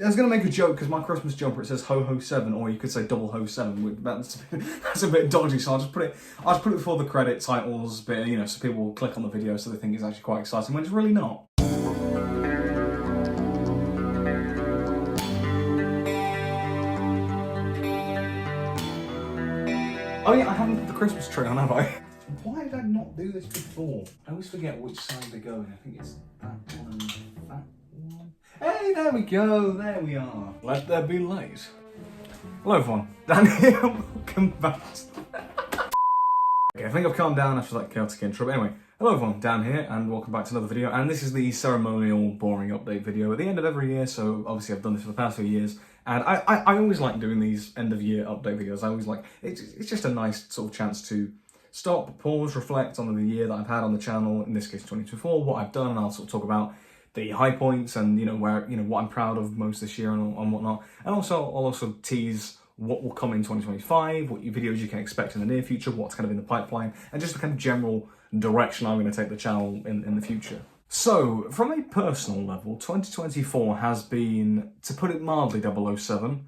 I was going to make a joke because my Christmas jumper, it says Ho Ho 7, or you could say Double Ho 7. That's a bit dodgy, so I'll just put it before the credit titles, but, you know, so people will click on the video so they think it's actually quite exciting, when it's really not. Oh yeah, I haven't put the Christmas tree on, have I? Why did I not do this before? I always forget which side they go in. I think it's that one and that one. Hey, there we go, there we are. Let there be light. Hello everyone, Dan here, welcome back. Okay, I think I've calmed down after that chaotic intro, but anyway. Hello everyone, Dan here, and welcome back to another video, and this is the ceremonial, boring update video at the end of every year, so obviously I've done this for the past few years, and I always like doing these end of year update videos. I always like, it's just a nice sort of chance to stop, pause, reflect on the year that I've had on the channel, in this case 2024, what I've done, and I'll sort of talk about the high points and, you know, where, you know, what I'm proud of most this year and whatnot, and also I'll also tease what will come in 2025, what videos you can expect in the near future, what's kind of in the pipeline, and just the kind of general direction I'm going to take the channel in the future. So, from a personal level, 2024 has been, to put it mildly, 007,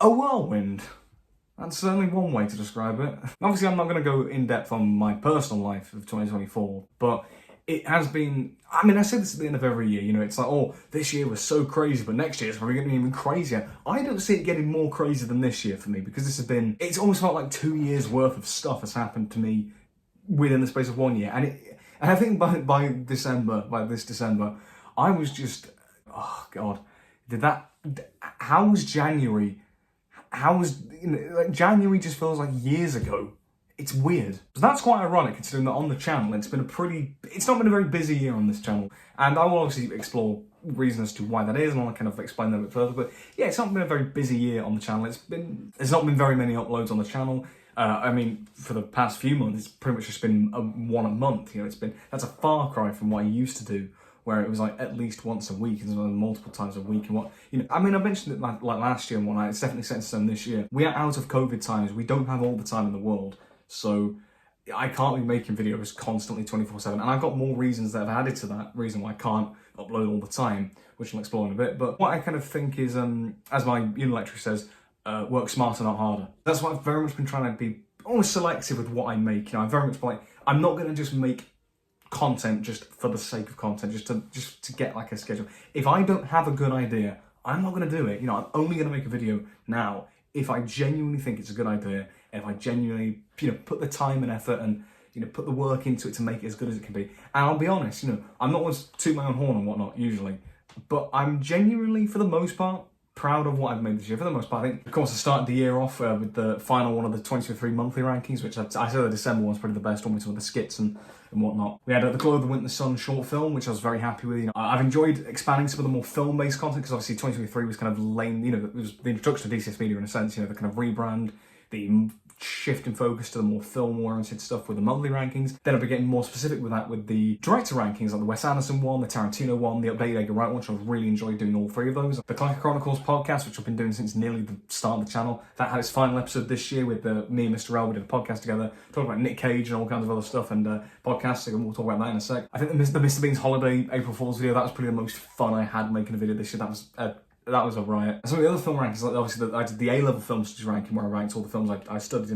a whirlwind. That's certainly one way to describe it. Obviously, I'm not going to go in depth on my personal life of 2024, but it has been, I mean, I say this at the end of every year, you know, it's like, oh, this year was so crazy, but next year it's probably going to be even crazier. I don't see it getting more crazy than this year for me, because this has been, it's almost felt like 2 years worth of stuff has happened to me within the space of 1 year. And I think by this December, I was just, oh God, how was January? You know, like, January just feels like years ago. It's weird. So that's quite ironic, considering that on the channel, it's not been a very busy year on this channel. And I will obviously explore reasons as to why that is, and I'll kind of explain that a bit further. But yeah, it's not been a very busy year on the channel. There's not been very many uploads on the channel. I mean, for the past few months, it's pretty much just been one a month. You know, that's a far cry from what I used to do, where it was like at least once a week and multiple times a week. And what, you know, I mean, I mentioned it like last year and whatnot. It's definitely set in stone this year. We are out of COVID times. We don't have all the time in the world. So I can't be making videos constantly 24/7, and I've got more reasons that have added to that reason why I can't upload all the time, which I'll explore in a bit. But what I kind of think is, as my uni lecturer says, work smarter, not harder. That's what I've very much been trying to be almost selective with what I make. You know, I'm very much like, I'm not going to just make content just for the sake of content, just to get like a schedule. If I don't have a good idea, I'm not going to do it. You know, I'm only going to make a video now if I genuinely think it's a good idea, and if I genuinely, you know, put the time and effort and, you know, put the work into it to make it as good as it can be. And I'll be honest, you know, I'm not one to toot my own horn and whatnot usually, but I'm genuinely, for the most part, proud of what I've made this year. For the most part, I think, of course, I started the year off with the final one of the 2023 monthly rankings, which I said the December one's probably the best one with some of the skits and whatnot. We had the Glow of the Winter Sun short film, which I was very happy with. You know, I've enjoyed expanding some of the more film-based content, because obviously 2023 was kind of lame. You know, it was the introduction of DCS media in a sense. You know, the kind of rebrand, the shift in focus to the more film-oriented stuff with the monthly rankings. Then I'll be getting more specific with that with the director rankings, like the Wes Anderson one, the Tarantino one, the updated Edgar Wright one, which I've really enjoyed doing all three of those. The Classic Chronicles podcast, which I've been doing since nearly the start of the channel, that had its final episode this year with me and Mr. L. We did a podcast together, talking about Nick Cage and all kinds of other stuff, and podcasting, and we'll talk about that in a sec. I think the Mr. Bean's Holiday April Fool's video, that was probably the most fun I had making a video this year. That was a riot. Some of the other film rankings, like obviously I did the A-level film studies ranking, where I ranked all the films I studied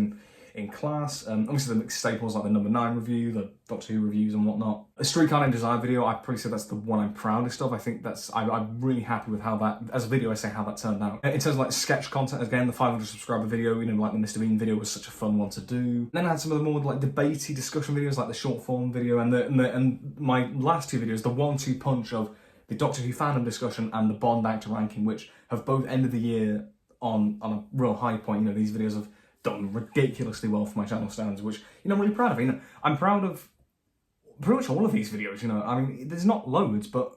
in class. Obviously the mixed staples like the number 9 review, the Doctor Who reviews and whatnot. A Streetcar Named Desire video, I probably say that's the one I'm proudest of. I think I'm really happy with how that, as a video I say, how that turned out. In terms of like sketch content, again, the 500 subscriber video, you know, like the Mr. Bean video was such a fun one to do. Then I had some of the more like debatey discussion videos, like the short form video, and my last two videos, the 1-2 punch of the Doctor Who fandom discussion and the Bond actor ranking, which have both ended the year on a real high point. You know, these videos have done ridiculously well for my channel standards, which, you know, I'm really proud of. You know, I'm proud of pretty much all of these videos. You know, I mean, there's not loads, but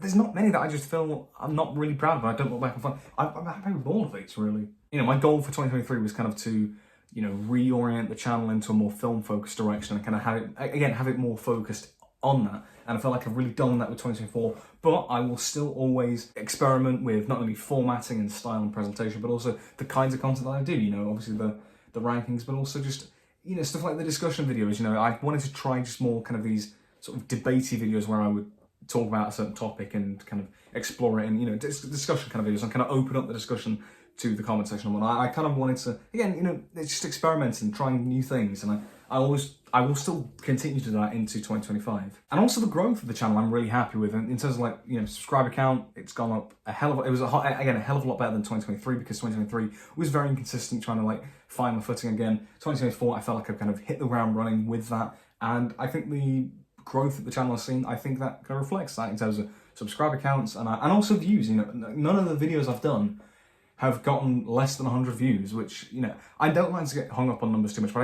there's not many that I just feel I'm not really proud of. I don't look back and find I'm happy with all of these, really. You know, my goal for 2023 was kind of to, you know, reorient the channel into a more film-focused direction and kind of have it more focused on that. And I felt like I've really done that with 2024, but I will still always experiment with not only formatting and style and presentation, but also the kinds of content that I do. You know, obviously the rankings, but also just, you know, stuff like the discussion videos. You know, I wanted to try just more kind of these sort of debatey videos where I would talk about a certain topic and kind of explore it, and discussion kind of videos, and kind of open up the discussion to the comment section. And I kind of wanted to, again, it's just experimenting, trying new things, and I will still continue to do that into 2025. And also the growth of the channel, I'm really happy with. And in terms of subscriber count, it's gone up a hell of a lot better than 2023, because 2023 was very inconsistent, trying to find my footing again. 2024, I felt like I've kind of hit the ground running with that, and I think the growth that the channel has seen, I think that kind of reflects that in terms of subscriber counts and also views. None of the videos I've done have gotten less than 100 views, which, I don't like to get hung up on numbers too much, but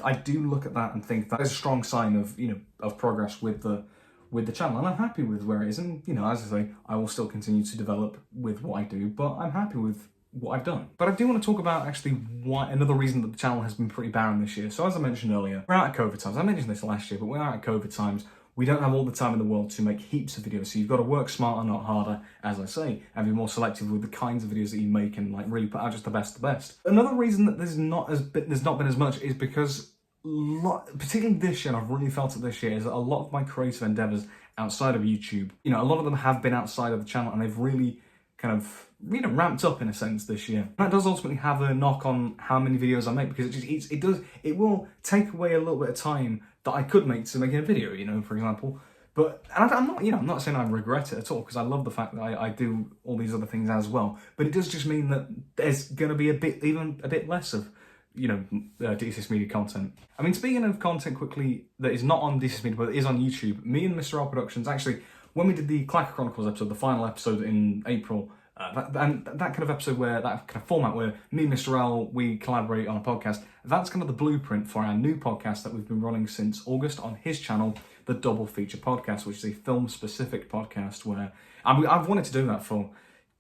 I do look at that and think that is a strong sign of progress with the channel, and I'm happy with where it is. And as I say, I will still continue to develop with what I do, but I'm happy with what I've done. But I do want to talk about actually another reason that the channel has been pretty barren this year. So as I mentioned earlier, we're out of COVID times. I mentioned this last year, but we're out of COVID times. We don't have all the time in the world to make heaps of videos, so you've got to work smarter, not harder, as I say, and be more selective with the kinds of videos that you make, and really put out just the best of the best. Another reason that there's not been as much is because, particularly this year, and I've really felt it this year, is that a lot of my creative endeavors outside of YouTube, a lot of them have been outside of the channel, and they've really kind of ramped up in a sense this year. That does ultimately have a knock on how many videos I make, because it will take away a little bit of time that I could make to make a video, for example. But I'm not saying I regret it at all, because I love the fact that I do all these other things as well. But it does just mean that there's going to be even a bit less of DCS Media content. I mean, speaking of content quickly that is not on DCS Media but is on YouTube, me and Mr. L Productions, actually, when we did the Clacker Chronicles episode, the final episode in April, that kind of episode that kind of format where me and Mr. L, we collaborate on a podcast, that's kind of the blueprint for our new podcast that we've been running since August on his channel, the Double Feature Podcast, which is a film-specific podcast where I've wanted to do that for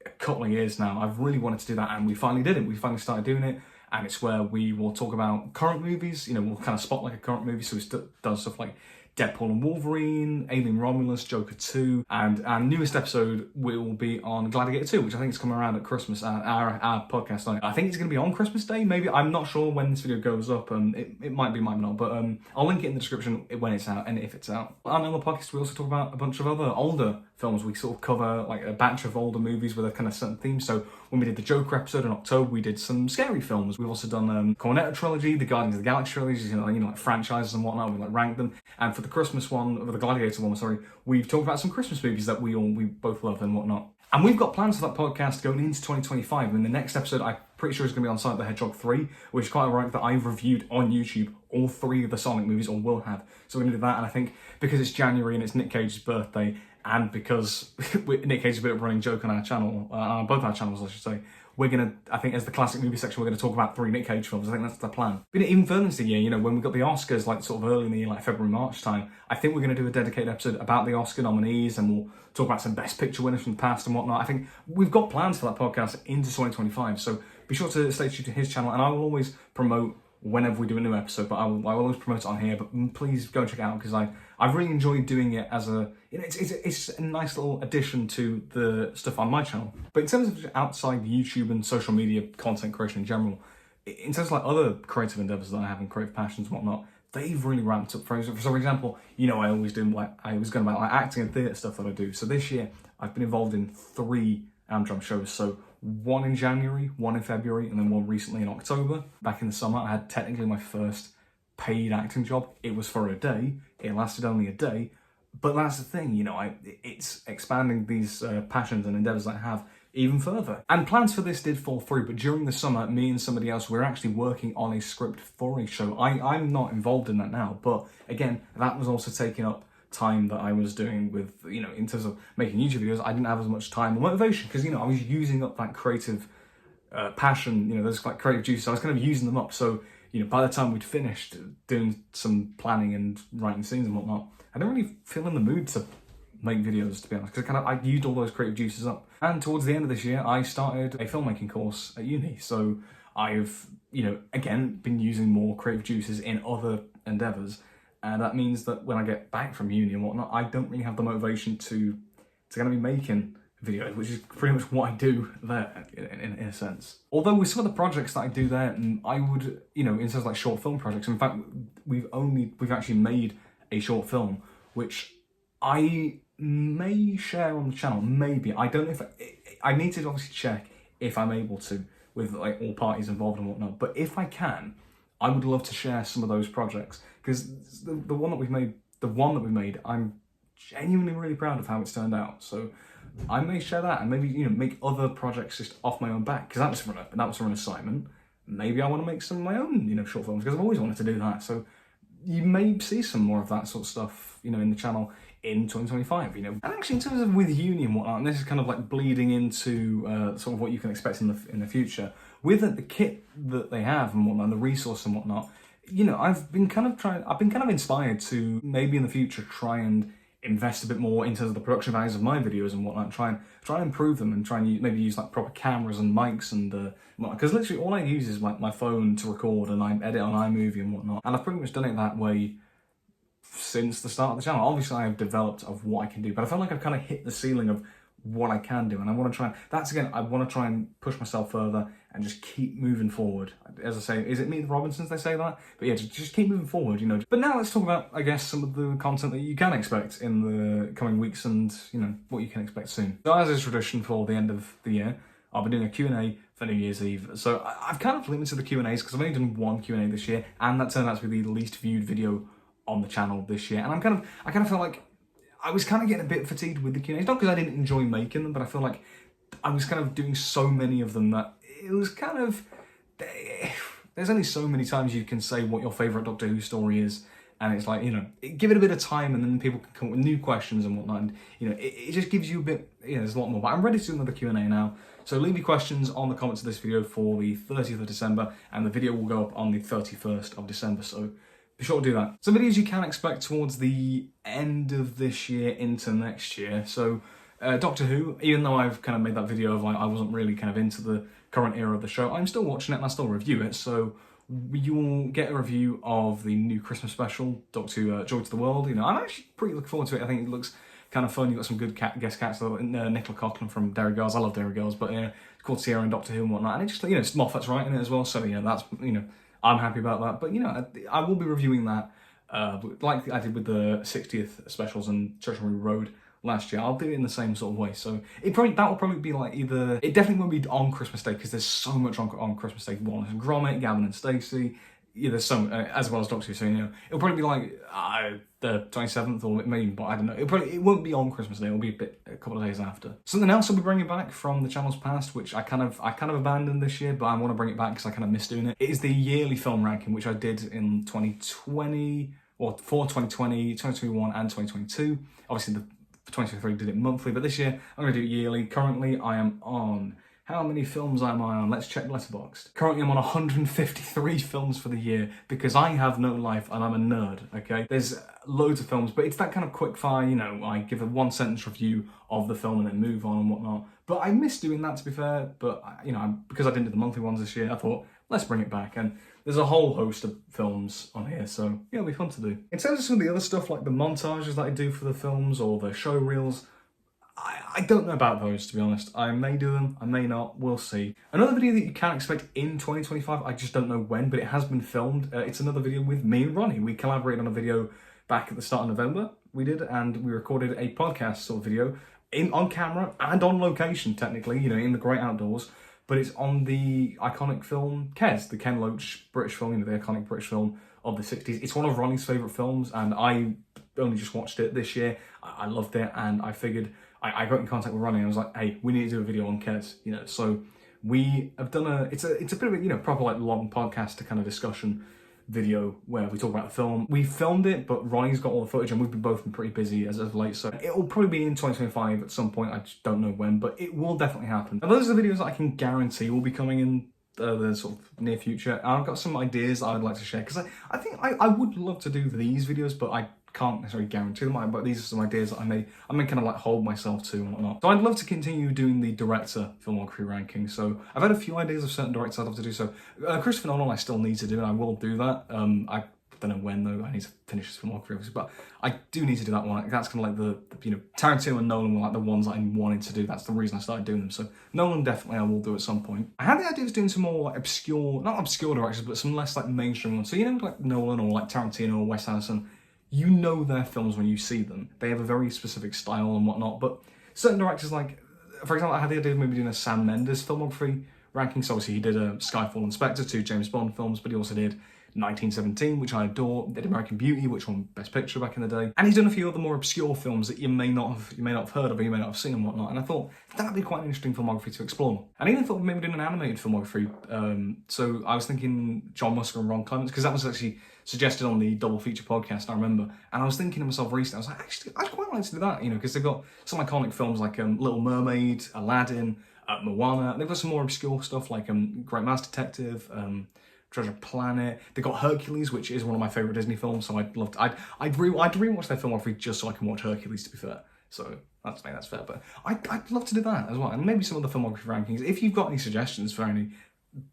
a couple of years now. I've really wanted to do that, and we finally did it. We finally started doing it, and it's where we will talk about current movies. We'll kind of spot a current movie, so we does stuff like Deadpool and Wolverine, Alien Romulus, Joker 2, and our newest episode will be on Gladiator 2, which I think is coming around at Christmas, our podcast night. I think it's going to be on Christmas Day, maybe. I'm not sure when this video goes up, it might be, might not, but I'll link it in the description when it's out, and if it's out. On the podcast, we also talk about a bunch of other older films. We sort of cover a batch of older movies with a kind of certain theme. So when we did the Joker episode in October, we did some scary films. We've also done Cornetto trilogy, the Guardians of the Galaxy trilogy, like franchises and whatnot. We ranked them. And for the Christmas one, or the Gladiator one, sorry, we've talked about some Christmas movies that we both love and whatnot. And we've got plans for that podcast going into 2025. And the next episode, I'm pretty sure, is going to be on Sonic the Hedgehog 3, which is quite ironic that I've reviewed on YouTube all 3 of the Sonic movies, or will have. So we're going to do that. And I think because it's January and it's Nick Cage's birthday, and because Nick Cage is a bit of a running joke on our channel, both our channels, I should say, we're going to, I think as the classic movie section, we're going to talk about 3 Nick Cage films. I think that's the plan. But even further into the year, when we got the Oscars, sort of early in the year, February, March time, I think we're going to do a dedicated episode about the Oscar nominees, and we'll talk about some Best Picture winners from the past and whatnot. I think we've got plans for that podcast into 2025, so be sure to stay tuned to his channel, and I will always promote whenever we do a new episode, but I will always promote it on here. But please go check it out, because I've really enjoyed doing it as it's a nice little addition to the stuff on my channel. But in terms of outside YouTube and social media content creation in general, in terms of other creative endeavors that I have and creative passions and whatnot, they've really ramped up. For example, I always do I was going about acting and theatre stuff that I do. So this year I've been involved in 3 Amdram shows. So 1 in January, 1 in February, and then 1 recently in October. Back in the summer, I had technically my first paid acting job. It was for a day. It lasted only a day. But that's the thing, it's expanding these passions and endeavours that I have even further. And plans for this did fall through, but during the summer, me and somebody else, we're actually working on a script for a show. I'm not involved in that now, but again, that was also taking up time that I was doing with, in terms of making YouTube videos. I didn't have as much time or motivation, because, I was using up that creative passion, those creative juices. I was kind of using them up. So, by the time we'd finished doing some planning and writing scenes and whatnot, I didn't really feel in the mood to make videos, to be honest, because I used all those creative juices up. And towards the end of this year, I started a filmmaking course at uni. So I've, again, been using more creative juices in other endeavours. And that means that when I get back from uni and whatnot, I don't really have the motivation to kind of be making videos, which is pretty much what I do there, in a sense. Although with some of the projects that I do there, I would, in terms of short film projects, in fact, we've actually made a short film, which I may share on the channel, maybe. I don't know if I need to obviously check if I'm able to with like all parties involved and whatnot. But if I can, I would love to share some of those projects because the one that we've made, I'm genuinely really proud of how it's turned out. So I may share that and maybe make other projects just off my own back because that was for an assignment. Maybe I want to make some of my own short films because I've always wanted to do that. So you may see some more of that sort of stuff in the channel in 2025, And actually, in terms of with uni and whatnot, and this is kind of like bleeding into sort of what you can expect in the future with the kit that they have and whatnot, and the resource and whatnot. I've been kind of inspired to maybe in the future try and invest a bit more in terms of the production values of my videos and whatnot, try and improve them and try and maybe use like proper cameras and mics and because literally all I use is like my phone to record and I edit on iMovie and whatnot, and I've pretty much done it that way since the start of the channel. Obviously I have developed of what I can do, but I feel like I've kind of hit the ceiling of what I can do, and I want to try. I want to try and push myself further and just keep moving forward. As I say, is it Meet the Robinsons they say that? But yeah, just keep moving forward, But now let's talk about, I guess, some of the content that you can expect in the coming weeks and what you can expect soon. So as is tradition for the end of the year, I'll be doing a Q&A for New Year's Eve. So I've kind of limited the Q&As because I've only done one Q&A this year, and that turned out to be the least viewed video on the channel this year. And I kind of felt like I was kind of getting a bit fatigued with the Q&As, not because I didn't enjoy making them, but I feel like I was kind of doing so many of them that it was kind of, there's only so many times you can say what your favourite Doctor Who story is, and it's like, give it a bit of time and then people can come up with new questions and whatnot, and it just gives you a bit, there's a lot more. But I'm ready to do another Q&A now, so leave your questions on the comments of this video for the 30th of December, and the video will go up on the 31st of December, so be sure to do that. Some videos you can expect towards the end of this year into next year. So Doctor Who, even though I've kind of made that video of like I wasn't really kind of into the current era of the show, I'm still watching it and I still review it. So you will get a review of the new Christmas special, Doctor Who Joy to the World. I'm actually pretty looking forward to it. I think it looks kind of fun. You've got some good guest cats, Nicola Coughlan from Derry Girls. I love Derry Girls, but it's called Sierra and Doctor Who and whatnot. And it just, Moffat's writing it as well. So that's, I'm happy about that. But, I will be reviewing that like I did with the 60th specials and Treasury Road last year. I'll do it in the same sort of way. So that will probably be like it definitely won't be on Christmas Day because there's so much on Christmas Day. Wallace and Gromit, Gavin and Stacey. Yeah, there's some, as well as Doctor Who, so it'll probably be like the 27th or maybe, but I don't know. It won't be on Christmas Day. It'll be a couple of days after. Something else I'll be bringing back from the channel's past, which I kind of abandoned this year, but I want to bring it back because I kind of miss doing it. It is the yearly film ranking, which I did in 2020, or for 2020, 2021, and 2022. Obviously, for 2023 did it monthly, but this year I'm going to do it yearly. Currently, I am on. How many films am I on? Let's check Letterboxd. Currently, I'm on 153 films for the year because I have no life and I'm a nerd, okay? There's loads of films, but it's that kind of quick fire, I give a one-sentence review of the film and then move on and whatnot. But I miss doing that, to be fair, but, because I didn't do the monthly ones this year, I thought, let's bring it back. And there's a whole host of films on here, so yeah, it'll be fun to do. In terms of some of the other stuff, like the montages that I do for the films or the show reels, I don't know about those, to be honest. I may do them, I may not, we'll see. Another video that you can expect in 2025, I just don't know when, but it has been filmed. It's another video with me and Ronnie. We collaborated on a video back at the start of November, we did, and we recorded a podcast sort of video on camera and on location, technically, in the great outdoors. But it's on the iconic film Kes, the Ken Loach British film, the iconic British film of the 60s. It's one of Ronnie's favourite films, and I only just watched it this year. I loved it, and I figured I got in contact with Ronnie and I was like, hey, we need to do a video on Kes, so we have done it's a bit of a, proper like long podcast to kind of discussion video where we talk about the film. We filmed it, but Ronnie's got all the footage and we've both been pretty busy as of late, so it'll probably be in 2025 at some point. I just don't know when, but it will definitely happen. Now, those are the videos that I can guarantee will be coming in the sort of near future. I've got some ideas that I'd like to share because I think I would love to do these videos, but I can't necessarily guarantee them, but these are some ideas that I may kind of like hold myself to and whatnot. So I'd love to continue doing the director filmography ranking. So I've had a few ideas of certain directors I'd love to do. So Christopher Nolan I still need to do, and I will do that. I don't know when though. I need to finish his filmography obviously, but I do need to do that one. That's kind of like the Tarantino and Nolan were like the ones that I wanted to do. That's the reason I started doing them. So Nolan definitely I will do at some point. I had the idea of doing some more obscure, not obscure directors, but some less like mainstream ones. So like Nolan or like Tarantino or Wes Anderson. you know their films when you see them. They have a very specific style and whatnot, but certain directors, like, for example, I had the idea of maybe doing a Sam Mendes filmography ranking. So obviously he did Skyfall and Spectre, 2 James Bond films, but he also did 1917, which I adore, did American Beauty, which won Best Picture back in the day, and he's done a few other more obscure films that you may not have heard of, or you may not have seen and whatnot. And I thought that'd be quite an interesting filmography to explore. And I even thought maybe doing an animated filmography. So I was thinking John Musker and Ron Clements, because that was actually suggested on the Double Feature podcast, I remember. And I was thinking to myself recently, I was like, actually, I'd quite like to do that, because they've got some iconic films like Little Mermaid, Aladdin, Moana. They've got some more obscure stuff like Great Mouse Detective, Treasure Planet. They got Hercules, which is one of my favourite Disney films, so I'd rewatch their filmography just so I can watch Hercules, to be fair. So that's fair, but I'd love to do that as well, and maybe some other filmography rankings. If you've got any suggestions for any,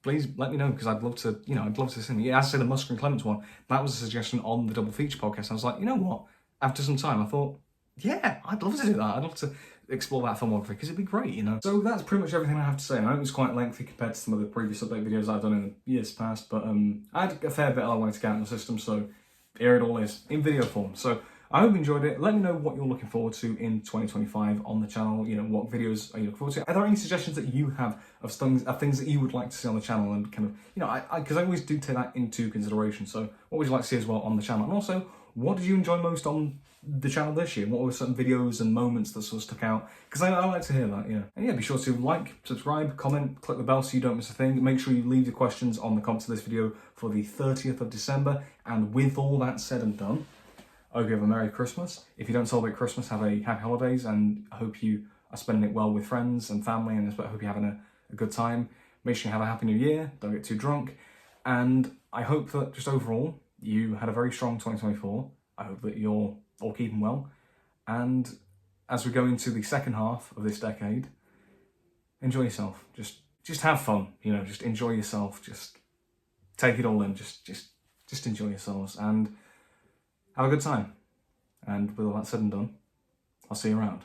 please let me know, because I'd love to, I'd love to see them. Yeah, as I say, the Musker and Clements one, that was a suggestion on the Double Feature podcast. I was like, you know what? After some time, I thought, yeah, I'd love to do that. I'd love to explore that filmography, because it'd be great, So that's pretty much everything I have to say. I know it was quite lengthy compared to some of the previous update videos I've done in the years past, but I had a fair bit I wanted to get out of the system, so here it all is, in video form. So I hope you enjoyed it. Let me know what you're looking forward to in 2025 on the channel. What videos are you looking forward to? Are there any suggestions that you have of things that you would like to see on the channel? And kind of, because I always do take that into consideration. So what would you like to see as well on the channel? And also, what did you enjoy most on the channel this year? What were certain videos and moments that sort of stuck out? Because I like to hear that, yeah. And yeah, be sure to like, subscribe, comment, click the bell so you don't miss a thing. Make sure you leave your questions on the comments of this video for the 30th of December. And with all that said and done, I hope you have a Merry Christmas. If you don't celebrate Christmas, have a happy holidays, and I hope you are spending it well with friends and family, and I hope you're having a good time. Make sure you have a happy new year, don't get too drunk, and I hope that just overall, you had a very strong 2024. I hope that you're all keeping well, and as we go into the second half of this decade, enjoy yourself. Just have fun, just enjoy yourself, just take it all in, just enjoy yourselves, and have a good time. And with all that said and done, I'll see you around.